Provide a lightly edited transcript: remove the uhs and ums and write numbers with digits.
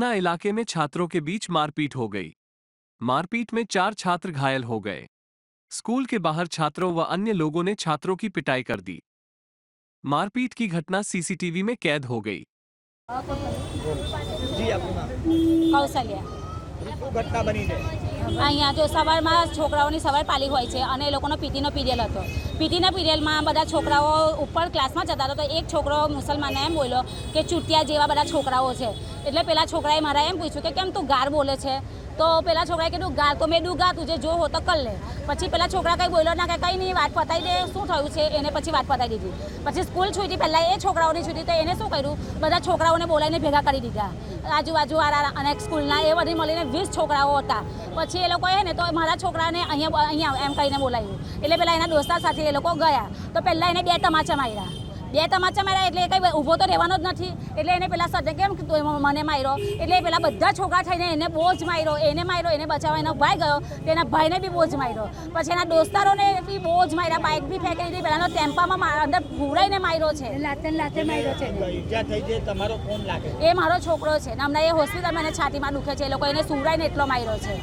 उधना इलाके में छात्रों के बीच मारपीट हो गई। मारपीट में 4 छात्र घायल हो गए। स्कूल के बाहर छात्रों व अन्य लोगों ने छात्रों की पिटाई कर दी। मारपीट की घटना सीसीटीवी में कैद हो गई। जी आपનું નામ? કૌશલ્યા શું ઘટના બની છે? અહીંયા જો સવારમાં છોકરાઓની સવાર પાલી હોય છે અને એ લોકોનો પીટીનો પીરિયડ હતો. પીટીના પીરિયડમાં બધા છોકરાઓ ઉપર ક્લાસમાં જતા હતા તો એક છોકરો મુસલમાનને એમ બોલ્યો કે ચૂંટિયા જેવા બધા છોકરાઓ છે. એટલે પેલા છોકરાએ મારા એમ પૂછ્યું કે કેમ તું ગાર બોલે છે? તો પેલા છોકરાએ કીધું ગાર તો મેં દૂંગા તુજે જો હો તો કર લે. પછી પેલા છોકરા કંઈ બોલ્યો ના કે કંઈ નહીં વાત પતાવી દે શું થયું છે એને પછી વાત પતાવી દીધી. પછી સ્કૂલ છૂટી પહેલાં એ છોકરાઓની છૂટી તો એને શું કર્યું બધા છોકરાઓને બોલાવીને ભેગા કરી દીધા. આજુબાજુવાળા અને સ્કૂલના એ બધી મળીને 20 છોકરાઓ હતા. પછી એ લોકોએ ને તો મારા છોકરાને અહીંયા એમ કહીને બોલાવ્યું. એટલે પેલા એના દોસ્તાર સાથે એ લોકો ગયા તો પહેલાં એને 2 તમાચા માર્યા. 2 તમાચા માર્યા એટલે કંઈ ઊભો તો રહેવાનો જ નથી. એટલે એને પેલા સજ્જન કેમ મને માર્યો એટલે પેલા બધા છોકરા થઈને એને બહુ જ માર્યો. એને બચાવવા એનો ભાઈ ગયો તો એના ભાઈને બી બહુ જ માર્યો. પછી એના દોસ્તારોને બી બહુ જ માર્યા. બાઇક બી ફેંકી દીધી. પેલાનો ટેમ્પામાં અંદર ઘૂરાઈને માર્યો છે. લાતે માર્યો છે. ઈજા થઈ છે તમારો કોણ લાગે? એ મારો છોકરો છે ને હમણાં એ હોસ્પિટલમાં એને છાતીમાં દુખે છે. એ લોકો એને સુવડાવીને એટલો માર્યો છે.